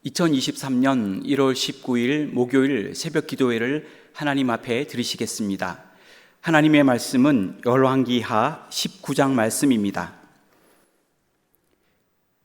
2023년 1월 19일 목요일 새벽 기도회를 하나님 앞에 드리시겠습니다. 하나님의 말씀은 열왕기하 19장 말씀입니다.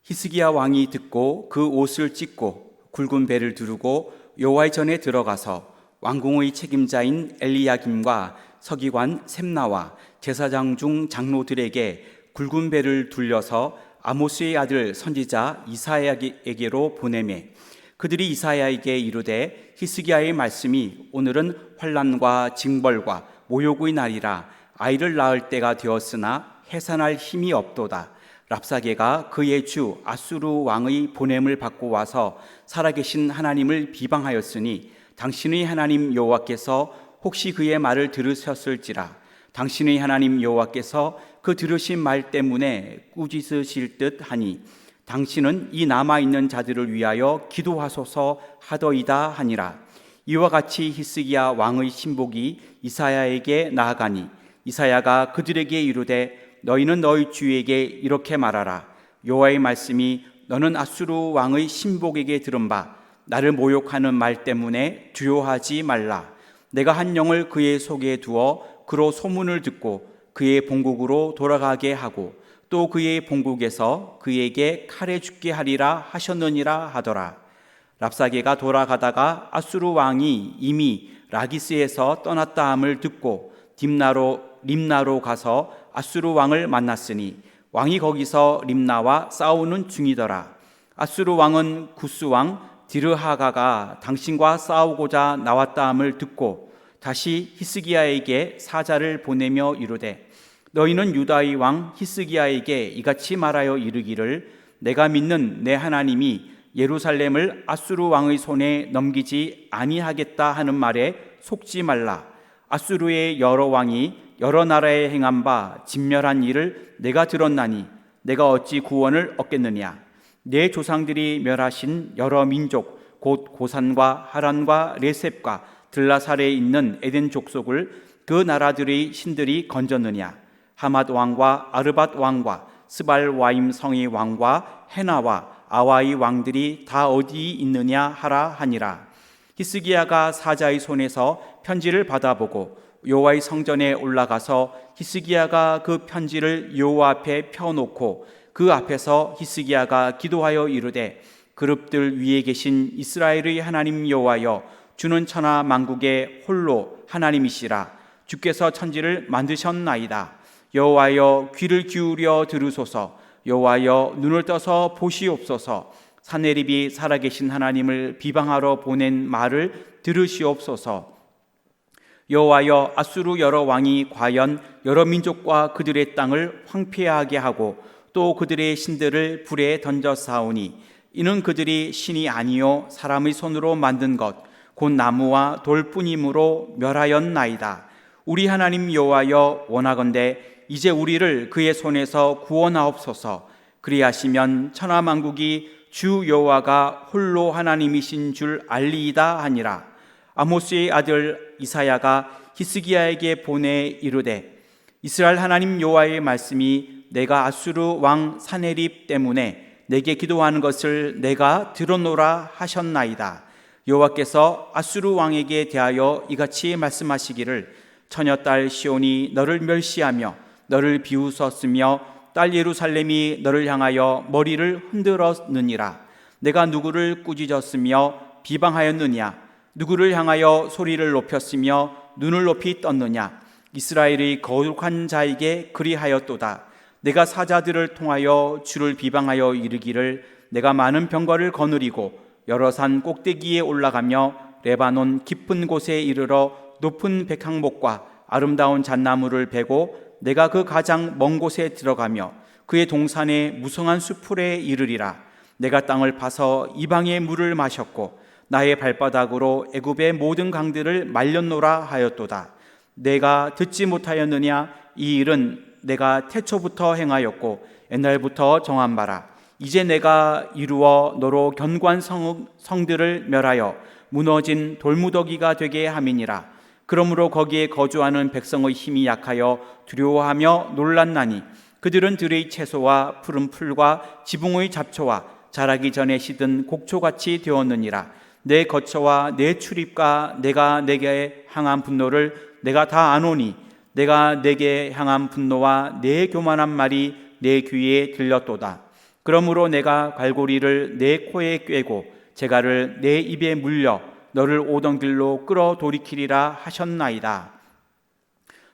히스기야 왕이 듣고 그 옷을 찢고 굵은 배를 두르고 여호와의 전에 들어가서 왕궁의 책임자인 엘리야김과 서기관 셈나와 제사장 중 장로들에게 굵은 배를 둘려서 아모스의 아들 선지자 이사야에게로 보내매 그들이 이사야에게 이르되 히스기야의 말씀이 오늘은 환난과 징벌과 모욕의 날이라 아이를 낳을 때가 되었으나 해산할 힘이 없도다. 랍사게가 그의 주 아수르 왕의 보냄을 받고 와서 살아계신 하나님을 비방하였으니 당신의 하나님 여호와께서 혹시 그의 말을 들으셨을지라. 당신의 하나님 여호와께서 그 들으신 말 때문에 꾸짖으실 듯 하니 당신은 이 남아있는 자들을 위하여 기도하소서 하더이다 하니라. 이와 같이 히스기야 왕의 신복이 이사야에게 나아가니 이사야가 그들에게 이르되 너희는 너희 주에게 이렇게 말하라. 여호와의 말씀이 너는 아수르 왕의 신복에게 들은 바 나를 모욕하는 말 때문에 두려워하지 말라. 내가 한 영을 그의 속에 두어 그로 소문을 듣고 그의 본국으로 돌아가게 하고 또 그의 본국에서 그에게 칼에 죽게 하리라 하셨느니라 하더라. 랍사게가 돌아가다가 아수르 왕이 이미 라기스에서 떠났다 함을 듣고 림나로 가서 아수르 왕을 만났으니 왕이 거기서 림나와 싸우는 중이더라. 아수르 왕은 구스 왕 디르하가가 당신과 싸우고자 나왔다 함을 듣고 다시 히스기야에게 사자를 보내며 이르되 너희는 유다의 왕 히스기야에게 이같이 말하여 이르기를 내가 믿는 내 하나님이 예루살렘을 아수르 왕의 손에 넘기지 아니하겠다 하는 말에 속지 말라. 아수르의 여러 왕이 여러 나라에 행한 바 진멸한 일을 내가 들었나니 내가 어찌 구원을 얻겠느냐. 내 조상들이 멸하신 여러 민족 곧 고산과 하란과 레셉과 들라살에 있는 에덴 족속을 그 나라들의 신들이 건졌느냐. 하맛 왕과 아르밧 왕과 스발와임 성의 왕과 헤나와 아와의 왕들이 다 어디 있느냐 하라 하니라. 히스기야가 사자의 손에서 편지를 받아보고 여호와의 성전에 올라가서 히스기야가 그 편지를 여호와 앞에 펴놓고 그 앞에서 히스기야가 기도하여 이르되 그룹들 위에 계신 이스라엘의 하나님 여호와여 주는 천하 만국의 홀로 하나님이시라. 주께서 천지를 만드셨나이다. 여호와여 귀를 기울여 들으소서. 여호와여 눈을 떠서 보시옵소서. 사내립이 살아계신 하나님을 비방하러 보낸 말을 들으시옵소서. 여호와여 아수르 여러 왕이 과연 여러 민족과 그들의 땅을 황폐하게 하고 또 그들의 신들을 불에 던져 싸우니 이는 그들이 신이 아니요 사람의 손으로 만든 것 곧 나무와 돌뿐이므로 멸하였나이다. 우리 하나님 여호와여 원하건대 이제 우리를 그의 손에서 구원하옵소서. 그리하시면 천하 만국이 주 여호와가 홀로 하나님이신 줄 알리이다 하니라. 아모스의 아들 이사야가 히스기야에게 보내 이르되 이스라엘 하나님 여호와의 말씀이 내가 아수르 왕 사네립 때문에 내게 기도하는 것을 내가 들었노라 하셨나이다. 여호와께서 아수르 왕에게 대하여 이같이 말씀하시기를 처녀딸 시온이 너를 멸시하며 너를 비웃었으며 딸 예루살렘이 너를 향하여 머리를 흔들었느니라. 내가 누구를 꾸짖었으며 비방하였느냐. 누구를 향하여 소리를 높였으며 눈을 높이 떴느냐. 이스라엘의 거룩한 자에게 그리하였도다. 내가 사자들을 통하여 주를 비방하여 이르기를 내가 많은 병거를 거느리고 여러 산 꼭대기에 올라가며 레바논 깊은 곳에 이르러 높은 백향목과 아름다운 잣나무를 베고 내가 그 가장 먼 곳에 들어가며 그의 동산의 무성한 수풀에 이르리라. 내가 땅을 파서 이방의 물을 마셨고 나의 발바닥으로 애굽의 모든 강들을 말렸노라 하였도다. 내가 듣지 못하였느냐. 이 일은 내가 태초부터 행하였고 옛날부터 정한 바라. 이제 내가 이루어 너로 견고한 성들을 멸하여 무너진 돌무더기가 되게 함이니라. 그러므로 거기에 거주하는 백성의 힘이 약하여 두려워하며 놀랐나니 그들은 들의 채소와 푸른 풀과 지붕의 잡초와 자라기 전에 시든 곡초같이 되었느니라. 내 거처와 내 출입과 내가 내게 향한 분노를 내가 다 아노니 내가 내게 향한 분노와 내 교만한 말이 내 귀에 들렸도다. 그러므로 내가 갈고리를 내 코에 꿰고 재갈을 내 입에 물려 너를 오던 길로 끌어 돌이키리라 하셨나이다.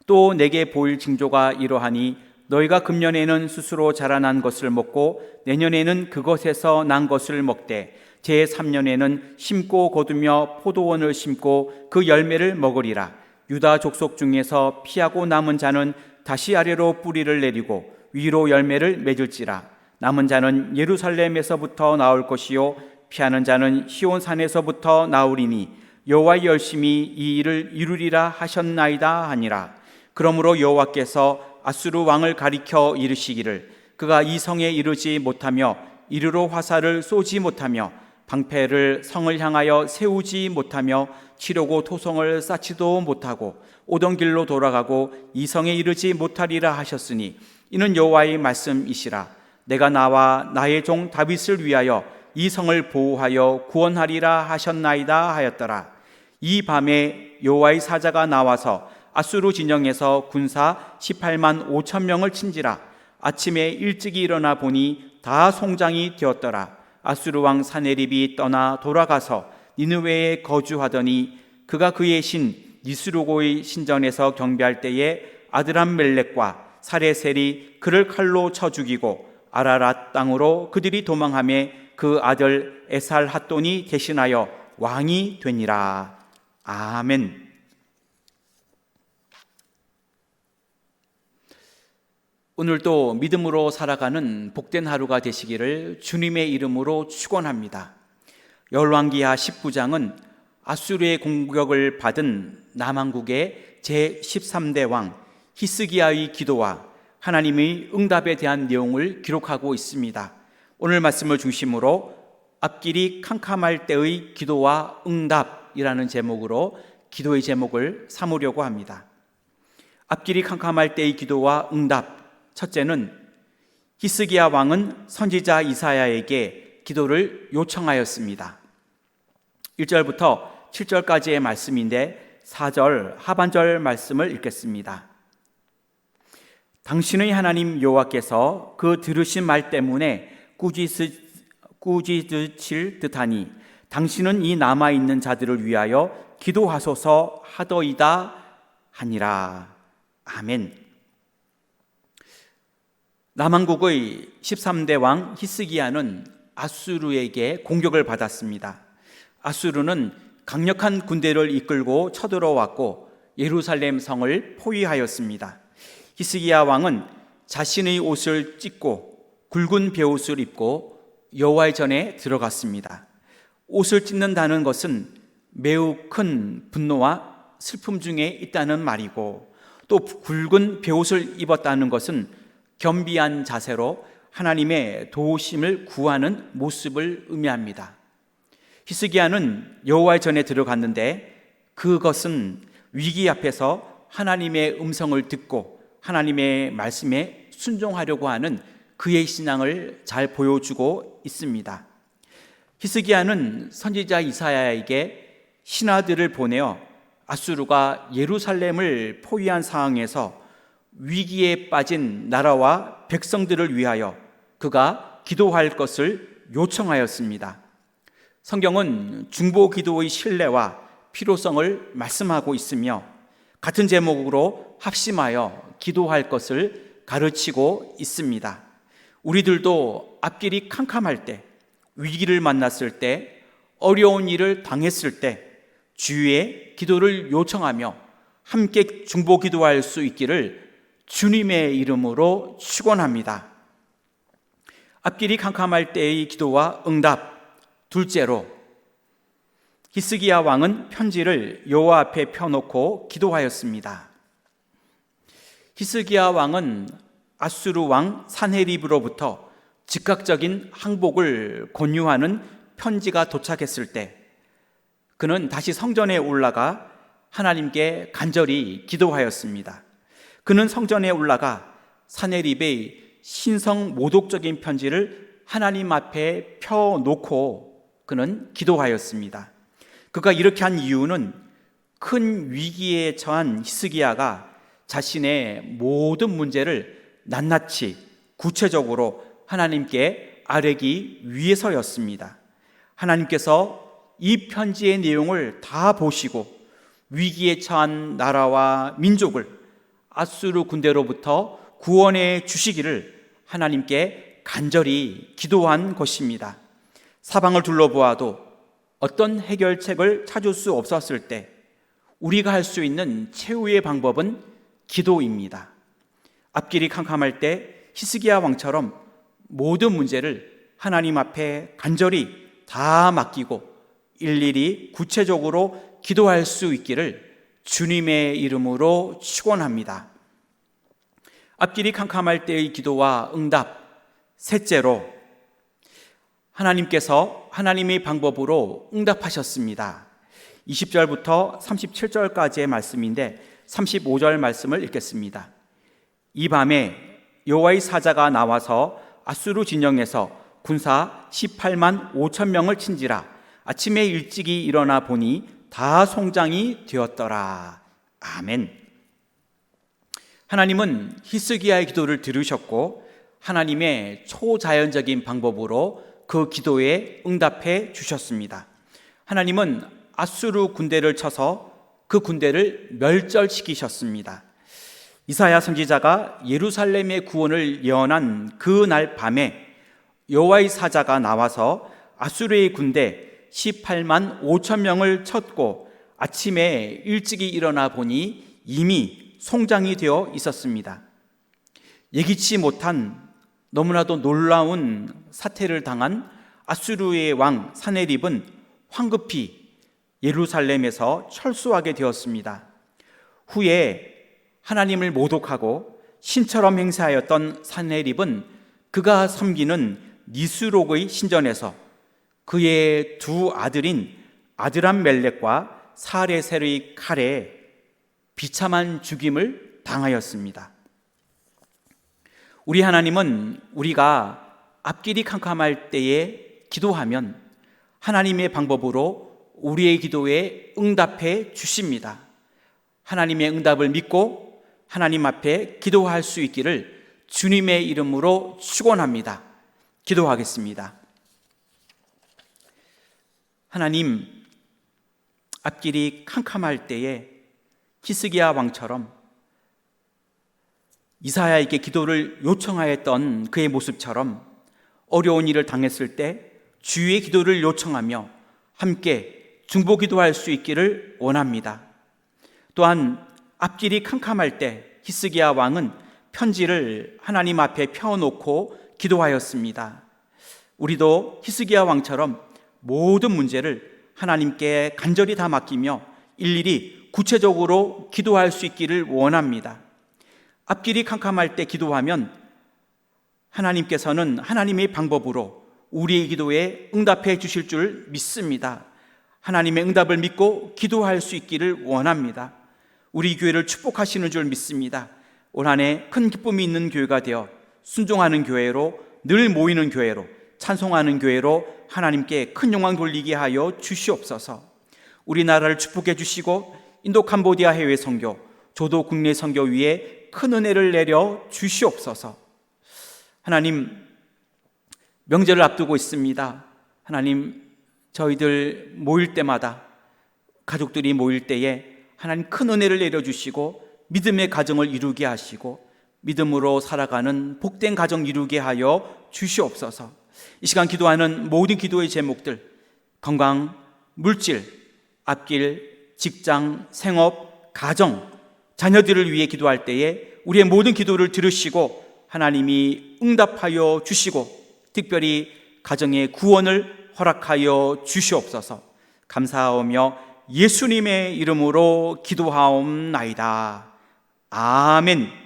또 내게 보일 징조가 이러하니 너희가 금년에는 스스로 자라난 것을 먹고 내년에는 그것에서 난 것을 먹되 제3년에는 심고 거두며 포도원을 심고 그 열매를 먹으리라. 유다 족속 중에서 피하고 남은 자는 다시 아래로 뿌리를 내리고 위로 열매를 맺을지라. 남은 자는 예루살렘에서부터 나올 것이요 피하는 자는 시온산에서부터 나오리니 여호와의 열심히 이 일을 이루리라 하셨나이다 하니라. 그러므로 여호와께서 아수르 왕을 가리켜 이르시기를 그가 이 성에 이르지 못하며 이르러 화살을 쏘지 못하며 방패를 성을 향하여 세우지 못하며 치려고 토성을 쌓지도 못하고 오던 길로 돌아가고 이 성에 이르지 못하리라 하셨으니 이는 여호와의 말씀이시라. 내가 나와 나의 종 다윗을 위하여 이 성을 보호하여 구원하리라 하셨나이다 하였더라. 이 밤에 여호와의 사자가 나와서 아수르 진영에서 군사 18만 5천 명을 친지라. 아침에 일찍이 일어나 보니 다 송장이 되었더라. 아수르 왕 사네립이 떠나 돌아가서 니느웨에 거주하더니 그가 그의 신 니스루고의 신전에서 경배할 때에 아드람멜렉과 사레셀이 그를 칼로 쳐 죽이고 아라랏 땅으로 그들이 도망하매 그 아들 에살핫돈이 대신하여 왕이 되니라. 아멘. 오늘도 믿음으로 살아가는 복된 하루가 되시기를 주님의 이름으로 축원합니다. 열왕기하 19장은 아수르의 공격을 받은 남한국의 제13대 왕 히스기야의 기도와 하나님의 응답에 대한 내용을 기록하고 있습니다. 오늘 말씀을 중심으로 앞길이 캄캄할 때의 기도와 응답이라는 제목으로 기도의 제목을 삼으려고 합니다. 앞길이 캄캄할 때의 기도와 응답. 첫째는 히스기야 왕은 선지자 이사야에게 기도를 요청하였습니다. 1절부터 7절까지의 말씀인데 4절 하반절 말씀을 읽겠습니다. 당신의 하나님 여호와께서 그 들으신 말 때문에 꾸짖으실 듯하니 당신은 이 남아있는 자들을 위하여 기도하소서 하더이다 하니라. 아멘. 남한국의 13대 왕 히스기야는 아수르에게 공격을 받았습니다. 아수르는 강력한 군대를 이끌고 쳐들어왔고 예루살렘 성을 포위하였습니다. 히스기야 왕은 자신의 옷을 찢고 굵은 베옷을 입고 여호와의 전에 들어갔습니다. 옷을 찢는다는 것은 매우 큰 분노와 슬픔 중에 있다는 말이고 또 굵은 베옷을 입었다는 것은 겸비한 자세로 하나님의 도우심을 구하는 모습을 의미합니다. 히스기야는 여호와의 전에 들어갔는데 그것은 위기 앞에서 하나님의 음성을 듣고 하나님의 말씀에 순종하려고 하는 그의 신앙을 잘 보여주고 있습니다. 히스기야는 선지자 이사야에게 신하들을 보내어 아수르가 예루살렘을 포위한 상황에서 위기에 빠진 나라와 백성들을 위하여 그가 기도할 것을 요청하였습니다. 성경은 중보 기도의 신뢰와 필요성을 말씀하고 있으며 같은 제목으로 합심하여 기도할 것을 가르치고 있습니다. 우리들도 앞길이 캄캄할 때, 위기를 만났을 때, 어려운 일을 당했을 때 주의 기도를 요청하며 함께 중보 기도할 수 있기를 주님의 이름으로 축원합니다. 앞길이 캄캄할 때의 기도와 응답. 둘째로 히스기야 왕은 편지를 여호와 앞에 펴놓고 기도하였습니다. 히스기야 왕은 아수르 왕 산헤립으로부터 즉각적인 항복을 권유하는 편지가 도착했을 때 그는 다시 성전에 올라가 하나님께 간절히 기도하였습니다. 그는 성전에 올라가 산헤립의 신성 모독적인 편지를 하나님 앞에 펴놓고 그는 기도하였습니다. 그가 이렇게 한 이유는 큰 위기에 처한 히스기야가 자신의 모든 문제를 낱낱이 구체적으로 하나님께 아뢰기 위해서였습니다. 하나님께서 이 편지의 내용을 다 보시고 위기에 처한 나라와 민족을 아수르 군대로부터 구원해 주시기를 하나님께 간절히 기도한 것입니다. 사방을 둘러보아도 어떤 해결책을 찾을 수 없었을 때 우리가 할 수 있는 최후의 방법은 기도입니다. 앞길이 캄캄할 때 히스기야 왕처럼 모든 문제를 하나님 앞에 간절히 다 맡기고 일일이 구체적으로 기도할 수 있기를 주님의 이름으로 축원합니다. 앞길이 캄캄할 때의 기도와 응답, 셋째로 하나님께서 하나님의 방법으로 응답하셨습니다. 20절부터 37절까지의 말씀인데 35절 말씀을 읽겠습니다. 이 밤에 여호와의 사자가 나와서 아수르 진영에서 군사 18만 5천 명을 친지라. 아침에 일찍이 일어나 보니 다 송장이 되었더라. 아멘. 하나님은 히스기야의 기도를 들으셨고 하나님의 초자연적인 방법으로 그 기도에 응답해 주셨습니다. 하나님은 아수르 군대를 쳐서 그 군대를 멸절시키셨습니다. 이사야 선지자가 예루살렘의 구원을 예언한 그 날 밤에 여호와의 사자가 나와서 아수르의 군대 18만 5천 명을 쳤고 아침에 일찍이 일어나 보니 이미 송장이 되어 있었습니다. 예기치 못한 너무나도 놀라운 사태를 당한 아수르의 왕 사네립은 황급히 예루살렘에서 철수하게 되었습니다. 후에 하나님을 모독하고 신처럼 행세하였던 사네립은 그가 섬기는 니스록의 신전에서 그의 두 아들인 아드람멜렉과 사레셀의 칼에 비참한 죽임을 당하였습니다. 우리 하나님은 우리가 앞길이 캄캄할 때에 기도하면 하나님의 방법으로 우리의 기도에 응답해 주십니다. 하나님의 응답을 믿고 하나님 앞에 기도할 수 있기를 주님의 이름으로 축원합니다. 기도하겠습니다. 하나님, 앞길이 캄캄할 때에 히스기야 왕처럼 이사야에게 기도를 요청하였던 그의 모습처럼 어려운 일을 당했을 때 주의 기도를 요청하며 함께 중보 기도할 수 있기를 원합니다. 또한 앞길이 캄캄할 때 히스기야 왕은 편지를 하나님 앞에 펴놓고 기도하였습니다. 우리도 히스기야 왕처럼 모든 문제를 하나님께 간절히 다 맡기며 일일이 구체적으로 기도할 수 있기를 원합니다. 앞길이 캄캄할 때 기도하면 하나님께서는 하나님의 방법으로 우리의 기도에 응답해 주실 줄 믿습니다. 하나님의 응답을 믿고 기도할 수 있기를 원합니다. 우리 교회를 축복하시는 줄 믿습니다. 올 한 해 큰 기쁨이 있는 교회가 되어 순종하는 교회로, 늘 모이는 교회로, 찬송하는 교회로 하나님께 큰 영광 돌리게 하여 주시옵소서. 우리나라를 축복해 주시고 인도 캄보디아 해외 선교, 조도 국내 선교 위에 큰 은혜를 내려 주시옵소서. 하나님, 명절을 앞두고 있습니다. 하나님, 저희들 모일 때마다, 가족들이 모일 때에 하나님 큰 은혜를 내려주시고 믿음의 가정을 이루게 하시고 믿음으로 살아가는 복된 가정 이루게 하여 주시옵소서. 이 시간 기도하는 모든 기도의 제목들, 건강, 물질, 앞길, 직장, 생업, 가정, 자녀들을 위해 기도할 때에 우리의 모든 기도를 들으시고 하나님이 응답하여 주시고 특별히 가정의 구원을 허락하여 주시옵소서. 감사하며 예수님의 이름으로 기도하옵나이다. 아멘.